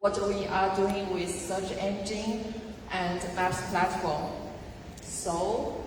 what we are doing with search engine and maps platform. So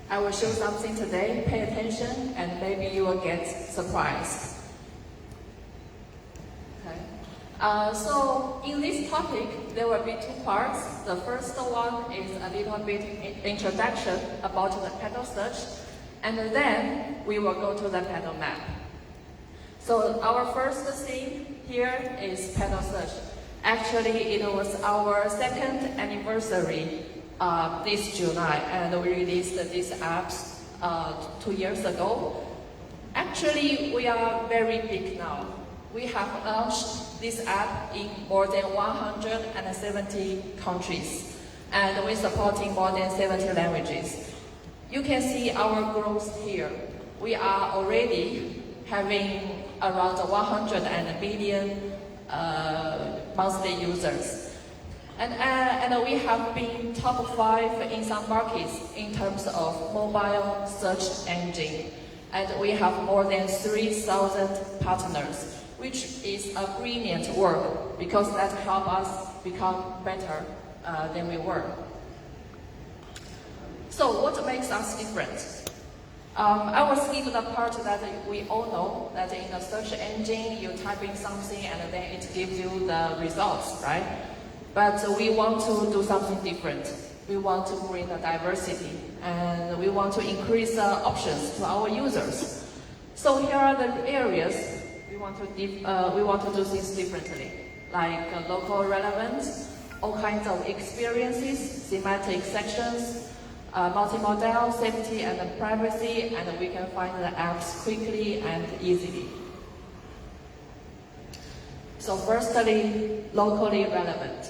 I will show something today. Pay attention, and maybe you will get surprised. Okay. So in this topic, there will be two parts. The first one is a little bit introduction about the petal search, and then we will go to the petal map. So our first thing here is petal search. Actually, it was our second anniversary this July, and we released these apps 2 years ago. Actually, we are very big now. We have launched this app in more than 170 countries, and we're supporting more than 70 languages. You can see our growth here. We are already having around 100 million monthly users. And we have been top 5 in some markets in terms of mobile search engine. And we have more than 3,000 partners, which is a brilliant work because that helps us become better than we were. So what makes us different? I will skip the part that we all know, that in a search engine you type in something and then it gives you the results, right? But we want to do something different. We want to bring the diversity, and we want to increase the options to our users. So here are the areas we want to do things differently, like local relevance, all kinds of experiences, thematic sections, multimodal, safety and privacy, and we can find the apps quickly and easily. So firstly, locally relevant.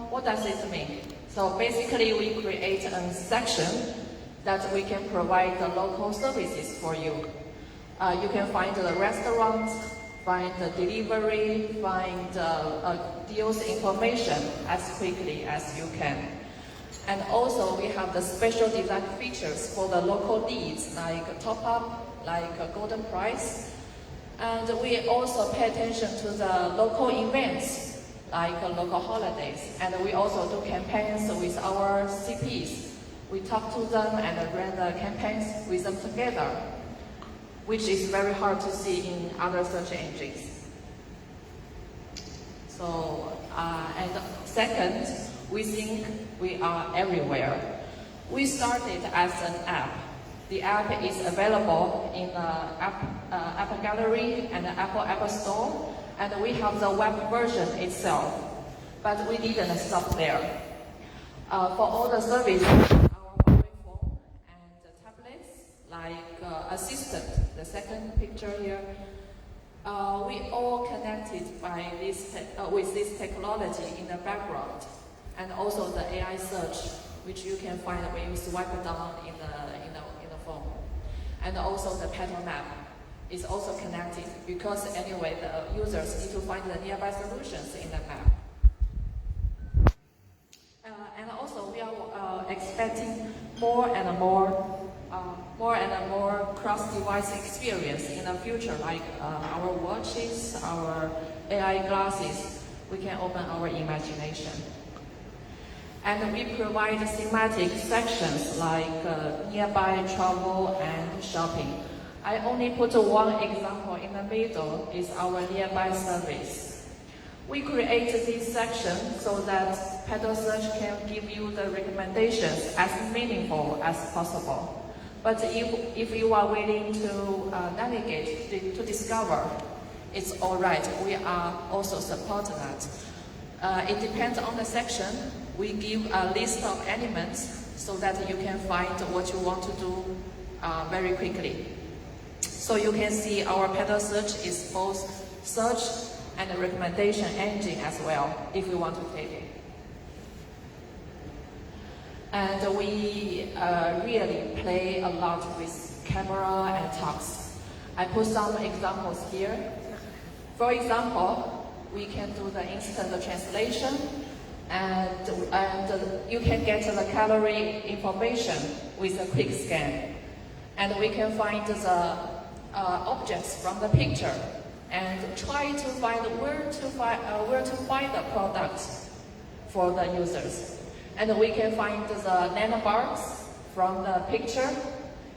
What does it mean? So basically we create a section that we can provide the local services for you. You can find the restaurants, find the delivery, find deals information as quickly as you can. And also we have the special design features for the local needs, like top up, like a golden price. And we also pay attention to the local events, like local holidays. And we also do campaigns with our CPs. We talk to them and run the campaigns with them together, which is very hard to see in other search engines. So, and second, we think we are everywhere. We started as an app. The app is available in the Apple Gallery and the Apple App Store, and we have the web version itself. But we didn't stop there. For all the services, our mobile phone and the tablets, like Assistant, the second picture here, we all connected by this with this technology in the background, and also the AI search, which you can find when you swipe down in the phone, and also the Petal Map is also connected because anyway the users need to find the nearby solutions in the map. And also we are expecting more and more cross-device experience in the future, like our watches, our AI glasses. We can open our imagination. And we provide thematic sections like nearby travel and shopping. I only put one example in the middle, is our nearby service. We create this section so that Petal Search can give you the recommendations as meaningful as possible. But if you are willing to navigate, to discover, it's all right. We are also support that. It depends on the section. We give a list of elements so that you can find what you want to do very quickly. So you can see our Petal Search is both search and a recommendation engine as well, if you want to take it. And we really play a lot with camera and text. I put some examples here. For example, we can do the instant translation, and you can get the calorie information with a quick scan. And we can find the objects from the picture. and try to find where to find the product for the users. And we can find the nanobars from the picture.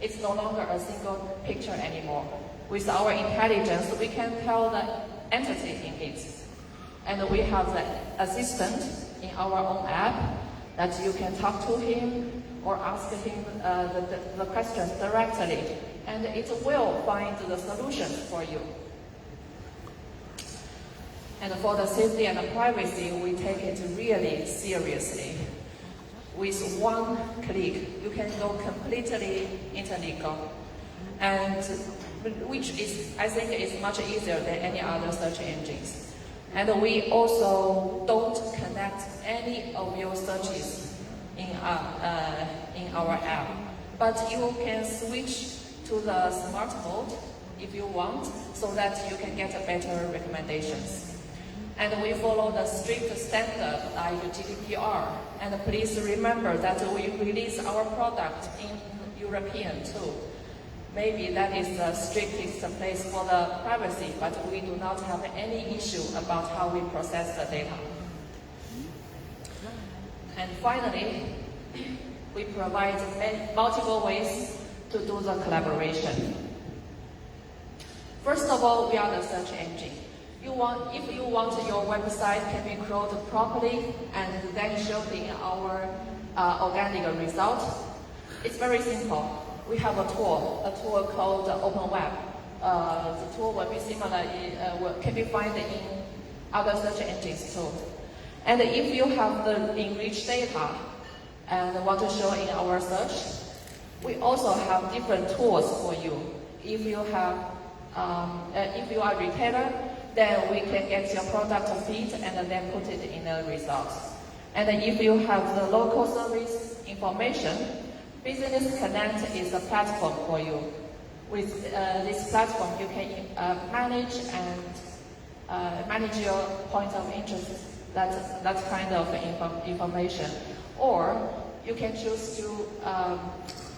It's no longer a single picture anymore. With our intelligence, we can tell the entity in it. And we have the assistant in our own app that you can talk to him or ask him the questions directly, and it will find the solutions for you. And for the safety and the privacy, we take it really seriously. With one click, you can go completely interlegal, and which is, I think, is much easier than any other search engines. And we also don't connect any of your searches in our app, but you can switch to the smart mode if you want, so that you can get better recommendations. And we follow the strict standard like GDPR. And please remember that we release our product in European too. Maybe that is the strictest place for the privacy, but we do not have any issue about how we process the data. And finally, we provide multiple ways to do the collaboration. First of all, we are the search engine. If you want your website can be crawled properly and then showed in our organic result, it's very simple. We have a tool called Open Web. The tool will be similar, can be found in other search engines too. And if you have the enriched data and want to show in our search, we also have different tools for you. If you are a retailer, then we can get your product feed and then put it in the results. And if you have the local service information, Business Connect is a platform for you. With this platform, you can manage your point of interest, that kind of information. Or you can choose to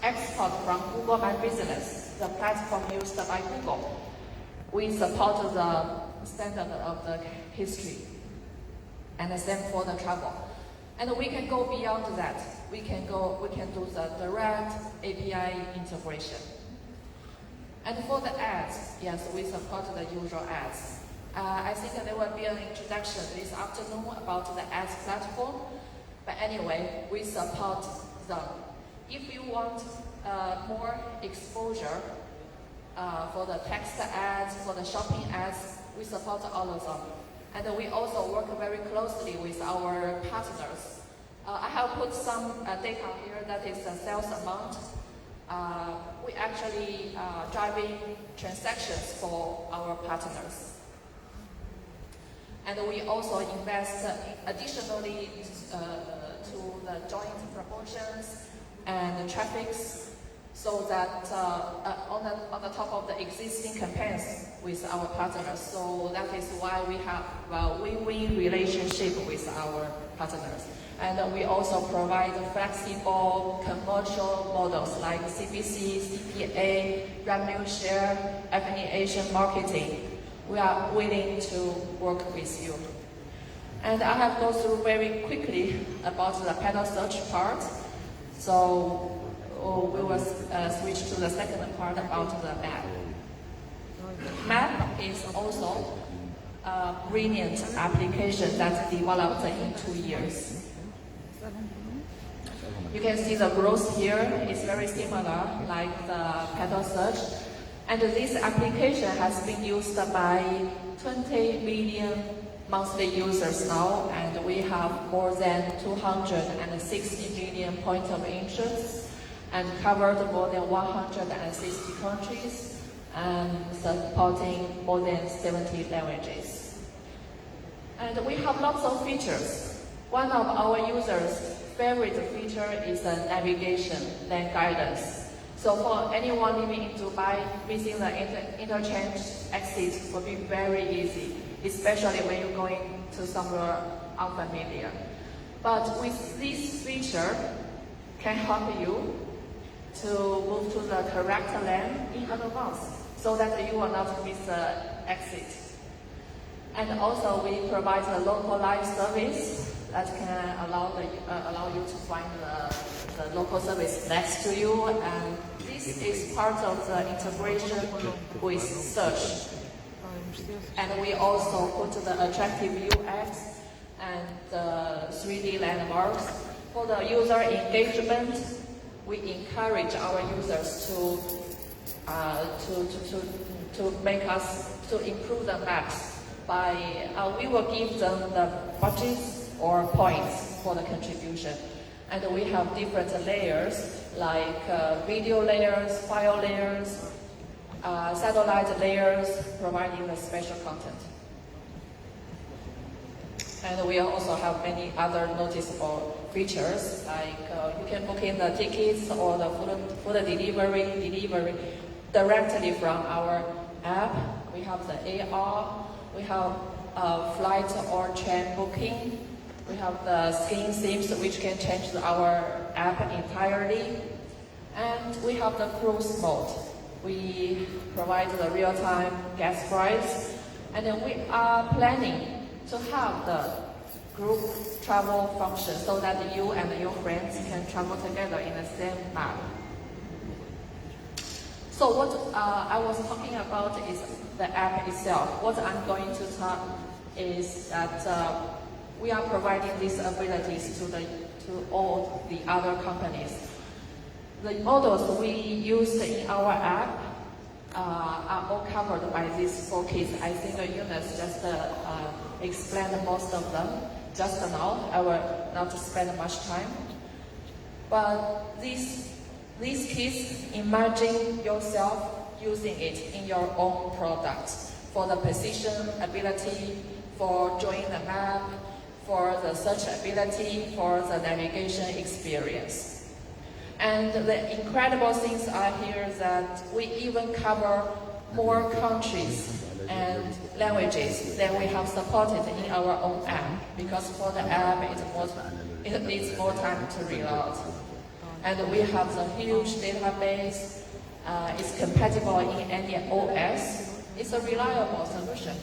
export from Google My Business, the platform used by Google. We support the standard of the history and the same for the travel. And we can go beyond that. We can do the direct API integration. And for the ads, yes, we support the usual ads. I think there will be an introduction this afternoon about the ads platform. But anyway, we support them. If you want more exposure for the text ads, for the shopping ads, we support all of them. And we also work very closely with our partners. I have put some data here that is the sales amount. We actually driving transactions for our partners. And we also invest additionally to the joint promotions and traffics, so that on the top of the existing campaigns with our partners. So that is why we have a win-win relationship with our partners. And we also provide flexible commercial models like CPC, CPA, revenue share, affiliation marketing. We are willing to work with you. And I have gone through very quickly about the Petal search part. So we will switch to the second part about the map. Map is also a brilliant application that's developed in 2 years. You can see the growth here is very similar like the Petal search. And this application has been used by 20 million monthly users now, and we have more than 260 million points of interest and covered more than 160 countries and supporting more than 70 languages. And we have lots of features. One of our users' favorite feature is the navigation lane guidance. So for anyone living in Dubai, visiting the interchange exit will be very easy, especially when you're going to somewhere unfamiliar. But with this feature, can help you to move to the correct lane in advance, so that you will not miss exit. And also we provide a local live service that can allow you to find the local service next to you, and this is part of the integration with search. And we also put the attractive UX and 3D landmarks. For the user engagement, we encourage our users to improve the maps by we will give them the budgets or points for the contribution. And we have different layers like video layers, file layers, satellite layers, providing the special content. And we also have many other noticeable features, like you can book in the tickets or the food delivery directly from our app. We have the AR, we have flight or train booking, we have the skiing themes which can change our app entirely, and we have the cruise mode. We provide the real-time gas price, and then we are planning to have the group travel function so that you and your friends can travel together in the same map. So what I was talking about is the app itself. What I'm going to talk is that we are providing these abilities to all the other companies. The models we used in our app are all covered by these 4 keys. I think Eunice just explained most of them just now. I will not spend much time. But these keys, imagine yourself using it in your own product for the position ability, for drawing the map, for the search ability, for the navigation experience. And the incredible things are here that we even cover more countries and languages than we have supported in our own app, because for the app it needs more time to reload. And we have the huge database, it's compatible in any OS, it's a reliable solution.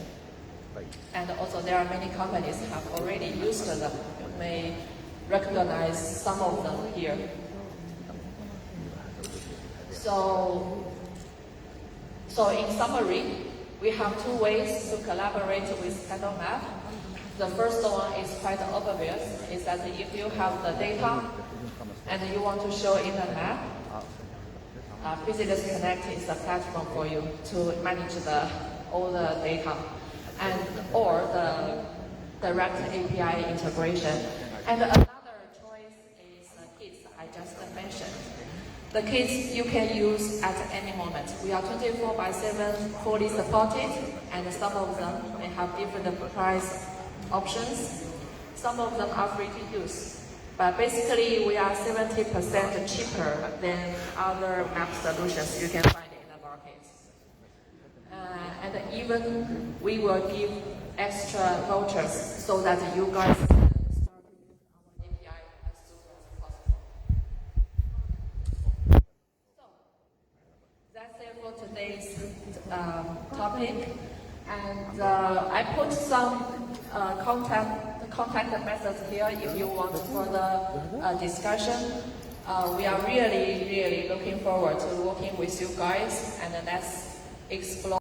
And also there are many companies have already used them. You may recognize some of them here. So in summary, we have 2 ways to collaborate with Petal Map. The first one is quite obvious, is that if you have the data and you want to show in the map, Business Connect is a platform for you to manage all the data, or the direct API integration. And another choice is the kits I just mentioned. The kits you can use at any moment. We are 24/7 fully supported, and some of them may have different price options. Some of them are free to use. But basically, we are 70% cheaper than other map solutions you can find in the market. And even we will give extra vouchers so that you guys can start using our API as soon as possible. So that's it for today's topic. And I put some contact methods here if you want further discussion. We are really looking forward to working with you guys, and let's explore